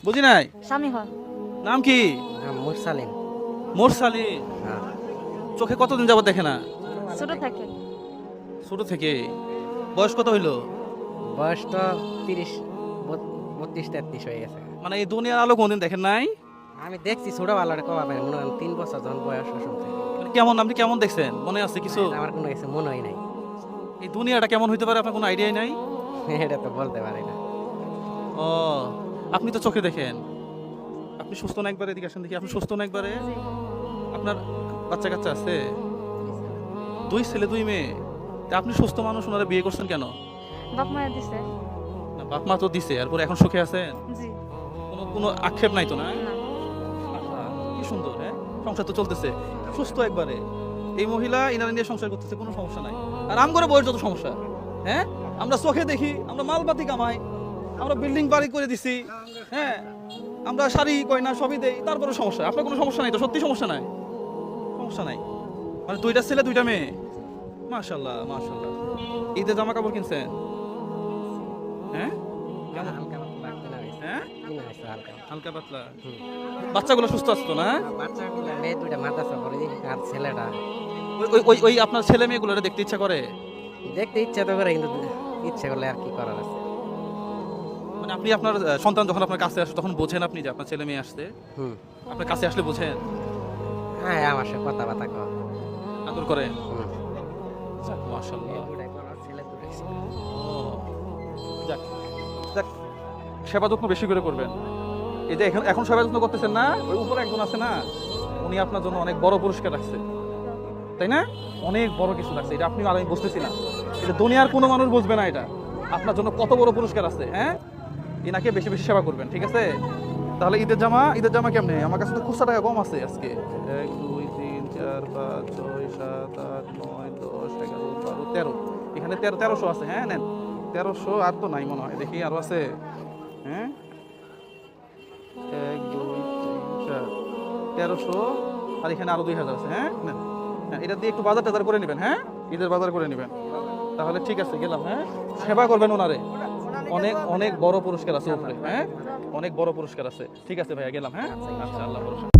বুঝি নাই। স্বামী হয়। নাম কি? মুরসালিন। মোরসালিন। হ্যাঁ। চোখে কতদিন যাবত দেখে না? ছোট থেকে। ছোট থেকে। বয়স কত হইলো? বয়স তো 30 32-33 হয়ে গেছে। মানে এই দুনিয়ার আলো কোনদিন দেখেন নাই? আমি দেখছি ছোটবেলার কবা ভাই মনে হয় 3 বছর যখন বয়স ওই সময় থেকে। মানে কেমন, আপনি কেমন দেখছেন? মনে আছে কিছু? আমার কোনো কিছু মনে হয় নাই। এই দুনিয়াটা কেমন হইতে পারে আপনার কোনো আইডিয়াই নাই? এটা তো বলতে পারি না। ও, আপনি তো চোখে দেখেন। আপনি সুস্থ না একবারে? এদিকে আসেন দেখি, আপনি সুস্থ না একবারে? আপনার বাচ্চা কাচ্চা আছে? 2 ছেলে 2 মেয়ে। তা আপনি সুস্থ মানুষ, ওনারা বিয়ে করছেন কেন? বাপ মায়া দিছে। না, বাপ মা তো দিছে, এরপর এখন সুখে আছেন? জি। কোনো কোনো আক্ষেপ নাই তো না? না। আহা, কি সুন্দর, হ্যাঁ, সংসার তো চলতেছে সুস্থ একবারে। এই মহিলা ইনারা নিয়ে সংসার করতেছে, কোনো সমস্যা নাই। আর আম করে বইয়ের যত সমস্যা, হ্যাঁ, আমরা চোখে দেখি, আমরা মালবাতি কামাই, আমরা বিল্ডিং বাড়ি করে দিছি, হ্যাঁ, আমরা শাড়ি গয়না সবই দেই, তারপরে সমস্যা। আপনার কোনো সমস্যা নাই তো? সত্যি সমস্যা নাই? সমস্যা নাই মানে 2টা ছেলে 2টা মেয়ে, মাশাআল্লাহ মাশাআল্লাহ। ঈদের জামা কাপড় কিনছেন? হ্যাঁ, কেমন? হালকা পাতলা কিনা হয়েছে। হ্যাঁ, কিনা হয়েছে হালকা। হালকা পাতলা। হুম। বাচ্চাগুলো সুস্থ আছে তো না? বাচ্চাগুলো মেয়ে দুইটা মাদ্রাসা পড়ে আর ছেলেটা ওই আপনার ছেলে মেয়েগুলো দেখতে ইচ্ছা করে? দেখতে ইচ্ছা তো করে কিন্তু ইচ্ছা করলে আর কি করার আছে। মানে আপনি আপনার সন্তান যখন আপনার কাছে আসে তখন বোঝেন আপনি যে আপনার ছেলে মেয়ে আসছে? হুম। আপনার কাছে আসলে বোঝেন? হ্যাঁ আমার সাথে কথাবার্তা কর। আদর করেন? হুম। মাশাআল্লাহ। মেয়ে দুটাই করো, ছেলে দুটাই ছিল। যাক যাক, সেবা যত্ন বেশি করে করবেন। এই যে এখন এখন সেবা যত্ন করতেছেন না, ওই উপরে একজন আছে না, উনি আপনার জন্য অনেক বড় পুরস্কার রাখছে, তাই না? অনেক বড় কিছু রাখছে, এটা আপনি আর আমি বুঝতেছি না। এটা দুনিয়ার কোনো মানুষ বুঝবে না এটা আপনার জন্য কত বড় পুরস্কার আছে। হ্যাঁ, এনাকে বেশি বেশি সেবা করবেন, ঠিক আছে? তাহলে ঈদের জামা কেমনে? আমার কাছে তো খুচরা টাকা কম আছে আজকে। 1 2 3 4 5 6 7 8 9 10 11 12 13। এখানে 1300 আছে। হ্যাঁ নেন 1300, আর তো নাই মনে হয়, দেখি আরো আছে। হ্যাঁ, 1 2 3 4 1300, আর এখানে আরো 2000 আছে। হ্যাঁ নেন, হ্যাঁ, এটা দিয়ে একটু বাজার টাজার করে নেবেন। হ্যাঁ, ঈদের বাজার করে নেবেন। তাহলে ঠিক আছে, গেলাম। হ্যাঁ, সেবা করবেন ওনারে, অনেক অনেক বড় পুরস্কার আছে উপরে। হ্যাঁ, অনেক বড় পুরস্কার আছে। ঠিক আছে ভাইয়া, গেলাম। হ্যাঁ, আচ্ছা, আল্লাহ ভরসা।